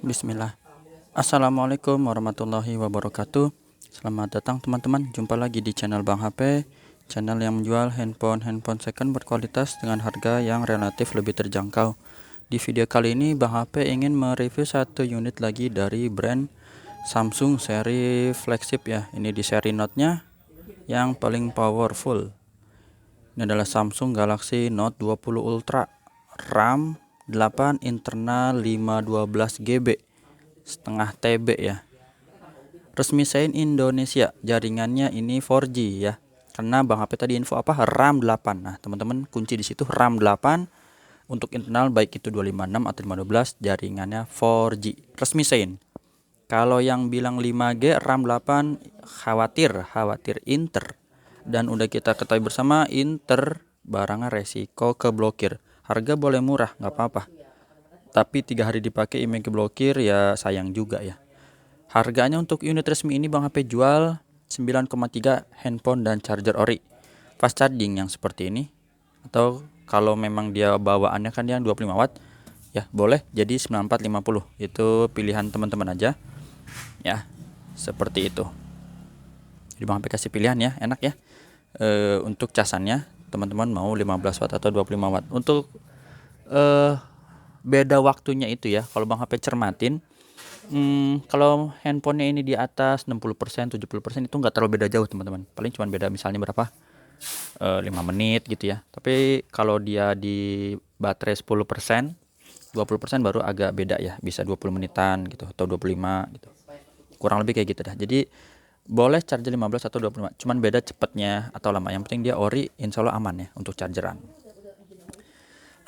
Bismillah. Assalamualaikum warahmatullahi wabarakatuh. Selamat datang teman-teman. Jumpa lagi di channel Bang HP, channel yang menjual handphone second berkualitas dengan harga yang relatif lebih terjangkau. Di video kali ini Bang HP ingin mereview satu unit lagi dari brand Samsung seri flagship ya. Ini di seri Note-nya yang paling powerful. Ini adalah Samsung Galaxy Note 20 Ultra, RAM 8, internal 512 GB, setengah TB ya. Resmi sign Indonesia, jaringannya ini 4G ya. Karena Bang HP tadi info apa? RAM 8. Nah, teman-teman kunci di situ RAM 8. Untuk internal baik itu 256 atau 512, jaringannya 4G. Resmi sign. Kalau yang bilang 5G RAM 8 khawatir Inter. Dan udah kita ketahui bersama Inter barangnya resiko keblokir. Harga boleh murah nggak apa-apa, tapi 3 hari dipakai email keblokir ya sayang juga ya. Harganya untuk unit resmi ini Bang HP jual 9,3 handphone dan charger ori fast charging yang seperti ini, atau kalau memang dia bawaannya kan yang 25 watt ya boleh jadi 9450, itu pilihan teman-teman aja ya, seperti itu. Jadi Bang HP kasih pilihan ya, enak ya. Untuk casannya teman-teman mau 15 watt atau 25 watt. Untuk beda waktunya itu ya, kalau Bang HP cermatin, kalau handphonenya ini di atas 60%, 70% itu nggak terlalu beda jauh teman-teman. Paling cuma beda misalnya berapa? 5 menit gitu ya. Tapi kalau dia di baterai 10%, 20% baru agak beda ya. Bisa 20 menitan gitu atau 25 gitu. Kurang lebih kayak gitu dah. Jadi boleh charger 15 atau 25. Cuman beda cepatnya atau lama. Yang penting dia ori, insya Allah aman ya untuk chargeran.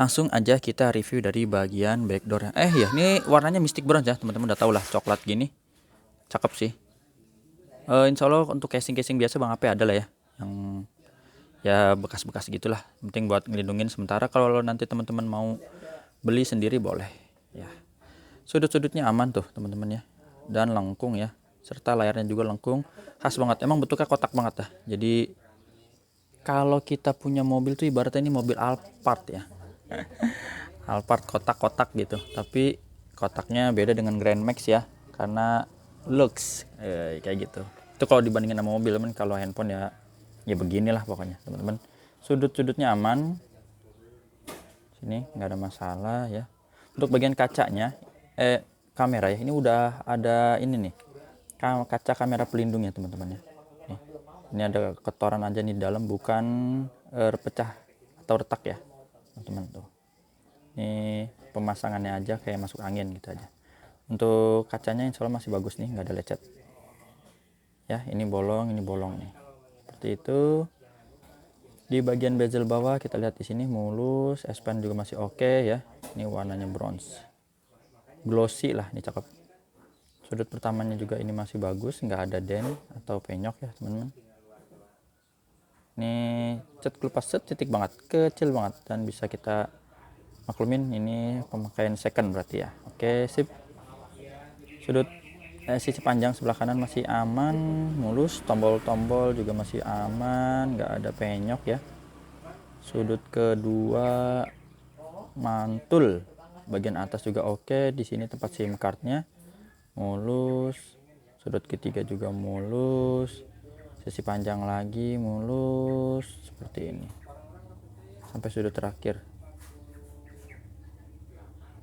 Langsung aja kita review dari bagian backdoor. Ya, ini warnanya Mystic Bronze ya, teman-teman udah tau lah, coklat gini. Cakep sih. Insya Allah untuk casing-casing biasa Bang HP ada lah ya, yang ya bekas-bekas gitulah. Penting buat ngelindungin sementara. Kalau nanti teman-teman mau beli sendiri boleh ya. Sudut-sudutnya aman tuh teman-teman ya, dan lengkung ya, serta layarnya juga lengkung, khas banget. Emang bentuknya kotak banget dah. Jadi kalau kita punya mobil tuh ibaratnya ini mobil Alphard ya. Alphard kotak-kotak gitu, tapi kotaknya beda dengan Grand Max ya, karena looks kayak gitu. Itu kalau dibandingin sama mobil, teman. Kalau handphone ya beginilah pokoknya teman-teman. Sudut-sudutnya aman, sini nggak ada masalah ya. Untuk bagian kacanya, kamera ya, ini udah ada ini nih, kaca kamera pelindung ya teman-teman ya. Ini ada kotoran aja nih dalam, bukan pecah atau retak ya teman-teman tuh. Ini pemasangannya aja kayak masuk angin gitu aja. Untuk kacanya insya Allah masih bagus nih, nggak ada lecet ya. Ini bolong nih, seperti itu. Di bagian bezel bawah kita lihat di sini mulus, S Pen juga masih oke ya. Ini warnanya bronze, glossy lah, ini cakep. Sudut pertamanya juga ini masih bagus, nggak ada dent atau penyok ya teman-teman. Ini cat kelupas titik banget, kecil banget, dan bisa kita maklumin ini pemakaian second berarti ya. Oke, sip. Sudut sisi panjang sebelah kanan masih aman, mulus. Tombol-tombol juga masih aman, nggak ada penyok ya. Sudut kedua mantul, bagian atas juga oke. Di sini tempat SIM cardnya mulus. Sudut ketiga juga mulus. Sisi panjang lagi mulus seperti ini sampai sudut terakhir.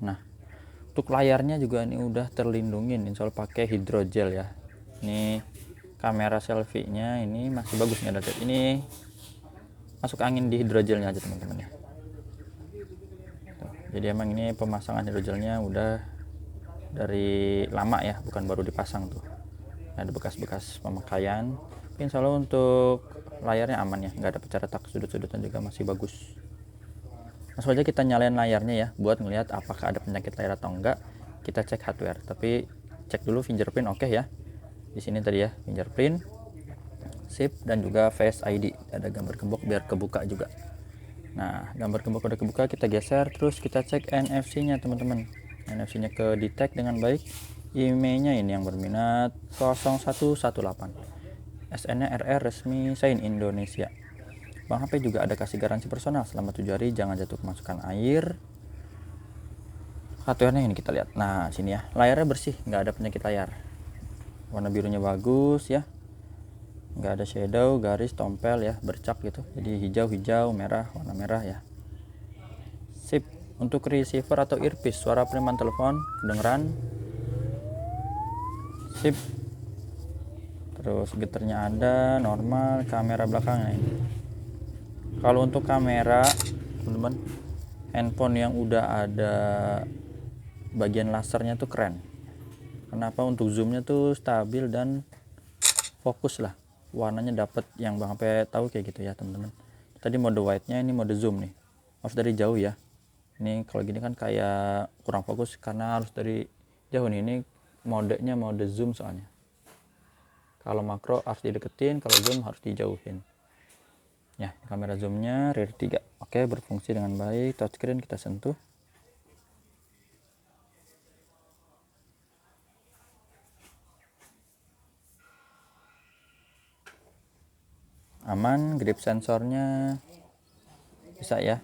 Nah, untuk layarnya juga ini udah terlindungin, insya Allah pakai hidrogel ya. Ini kamera selfie-nya ini masih bagus, nggak ada cat. Ini masuk angin di hidrogelnya aja teman-teman ya. Tuh, jadi emang ini pemasangan hidrogelnya udah dari lama ya, bukan baru dipasang tuh. Ada bekas-bekas pemakaian. Insya Allah untuk layarnya aman ya, nggak ada pecah retak. Sudut-sudutnya juga masih bagus. Langsung aja kita nyalain layarnya ya, buat ngelihat apakah ada penyakit layar atau enggak. Kita cek hardware, tapi cek dulu fingerprint oke ya. Di sini tadi ya fingerprint, sip, dan juga Face ID. Ada gambar gembok biar kebuka juga. Nah, gambar gembok udah kebuka, kita geser, terus kita cek NFC-nya teman-teman. NFC-nya ke detect dengan baik. IMEI-nya ini yang berminat 0118. SN-nya RR resmi sign Indonesia. Bang HP juga ada kasih garansi personal selama 7 hari, jangan jatuh kemasukan air. hardware-nya ini kita lihat. Nah sini ya, layarnya bersih, nggak ada penyakit layar, warna birunya bagus ya, nggak ada shadow, garis, tompel ya, bercak gitu, jadi hijau, merah, warna merah ya. Sip. Untuk receiver atau earpiece, suara penerimaan telepon kedengeran. Sip. Terus getarnya ada, normal. Kamera belakangnya ini. Kalau untuk kamera teman-teman, handphone yang udah ada bagian lasernya tuh keren. Kenapa? Untuk zoomnya tuh stabil dan fokus lah, warnanya dapet yang Bang HP tahu kayak gitu ya teman-teman. Tadi mode wide nya, ini mode zoom nih, harus dari jauh ya. Ini kalau gini kan kayak kurang fokus karena harus dari jauh nih. Ini modenya mode zoom soalnya. Kalau makro harus dideketin, kalau zoom harus dijauhin. Ya, kamera zoomnya rear 3. Oke, berfungsi dengan baik. Touchscreen kita sentuh. Aman, grip sensornya bisa ya.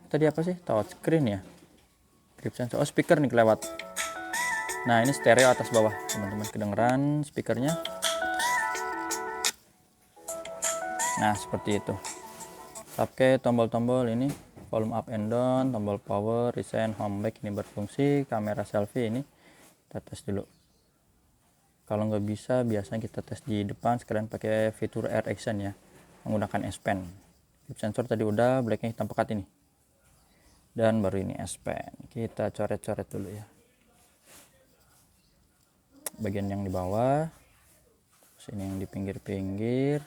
Tadi apa sih? Touchscreen ya. Grip sensor. Oh, speaker nih kelewat. Nah, ini stereo atas bawah, teman-teman. Kedengeran speakernya. Nah, seperti itu. Oke, tombol-tombol ini volume up and down, tombol power, recent, home, back ini berfungsi. Kamera selfie ini kita tes dulu. Kalau nggak bisa, biasanya kita tes di depan sekalian pakai fitur air action ya, menggunakan S Pen. Grip sensor tadi udah, blacknya hitam pekat ini. Dan baru ini S Pen. Kita coret-coret dulu ya. Bagian yang di bawah, sini yang di pinggir-pinggir.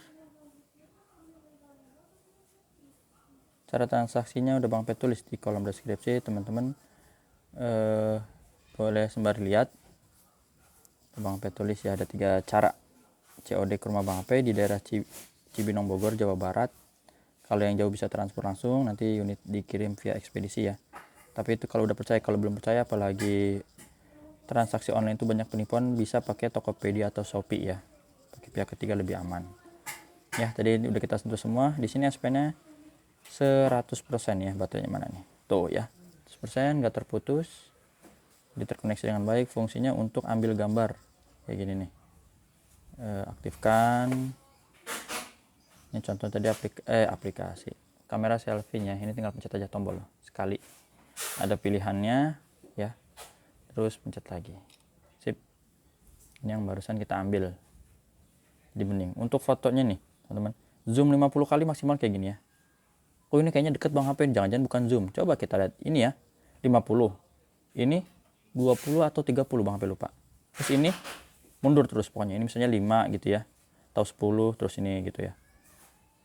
Cara transaksinya udah Bang Pet tulis di kolom deskripsi, teman-teman boleh sembari lihat. Bang Pet tulis ya, ada 3 cara COD ke rumah Bang P di daerah Cibinong Bogor Jawa Barat. Kalau yang jauh bisa transfer langsung, nanti unit dikirim via ekspedisi ya. Tapi itu kalau udah percaya. Kalau belum percaya, apalagi transaksi online itu banyak penipuan, bisa pakai Tokopedia atau Shopee ya. Pakai pihak ketiga lebih aman. Ya, tadi udah kita sentuh semua. Di sini SP-nya 100% ya, baterainya mana nih? Tuh ya. 100% nggak terputus. Terkoneksi dengan baik. Fungsinya untuk ambil gambar kayak gini nih. Aktifkan. Ini contoh tadi aplikasi kamera selfie-nya. Ini tinggal pencet aja tombol sekali, ada pilihannya ya, terus pencet lagi. Sip. Ini yang barusan kita ambil di bening. Untuk fotonya nih teman-teman, zoom 50 kali maksimal kayak gini ya. Oh, ini kayaknya deket Bang HP, jangan-jangan bukan zoom. Coba kita lihat ini ya, 50, ini 20 atau 30 Bang HP lupa. Terus ini mundur terus pokoknya. Ini misalnya 5 gitu ya, atau 10, terus ini gitu ya.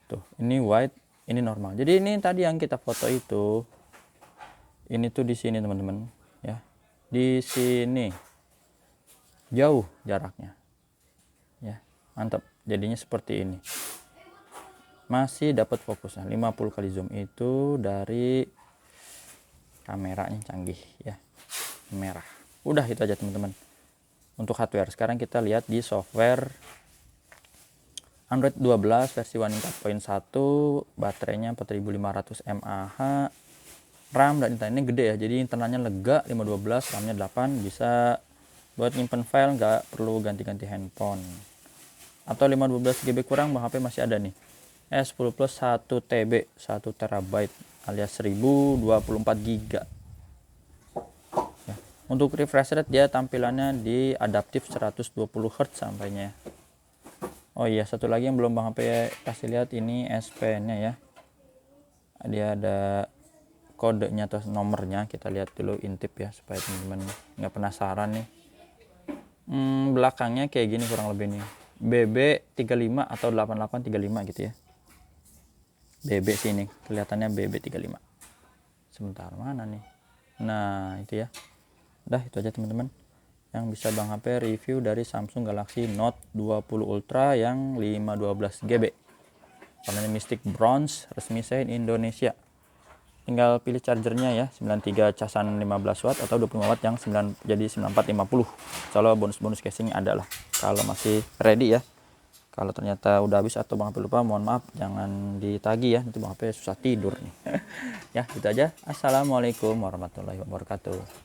Tuh, ini wide, ini normal. Jadi ini tadi yang kita foto itu, ini tuh di sini teman-teman ya, di sini jauh jaraknya ya, mantap. Jadinya seperti ini, masih dapat fokusnya. 50 kali zoom itu dari kameranya canggih ya, merah. Udah itu aja teman-teman untuk hardware. Sekarang kita lihat di software. Android 12 versi 4.1, baterainya 4500 mAh, RAM dan internetnya gede ya, jadi internalnya lega, 512, RAM-nya 8, bisa buat nyimpen file, nggak perlu ganti-ganti handphone. Atau 512 GB kurang, Bang HP masih ada nih, S10 Plus 1 TB, 1 TB alias 1024 GB ya. Untuk refresh rate dia tampilannya di adaptif 120 Hz sampainya. Oh iya, satu lagi yang belum Bang HP kasih lihat, ini S Pen-nya ya. Dia ada kodenya atau nomornya, kita lihat dulu, intip ya supaya teman-teman nggak penasaran nih. Belakangnya kayak gini kurang lebih nih, BB35 atau 8835 gitu ya. BB sini kelihatannya BB35. Sebentar, mana nih? Nah itu ya. Udah itu aja teman-teman yang bisa Bang HP review dari Samsung Galaxy Note 20 Ultra yang 512 GB. Warnanya Mystic Bronze, resmi Shine Indonesia. Tinggal pilih chargernya ya, 93 casan 15 watt atau 25 watt yang 9 jadi 9450. Soalnya bonus-bonus casing ada lah kalau masih ready ya. Kalau ternyata udah habis atau Bang HP lupa, mohon maaf, jangan ditagih ya, nanti Bang HP susah tidur nih. Ya, gitu aja. Assalamualaikum warahmatullahi wabarakatuh.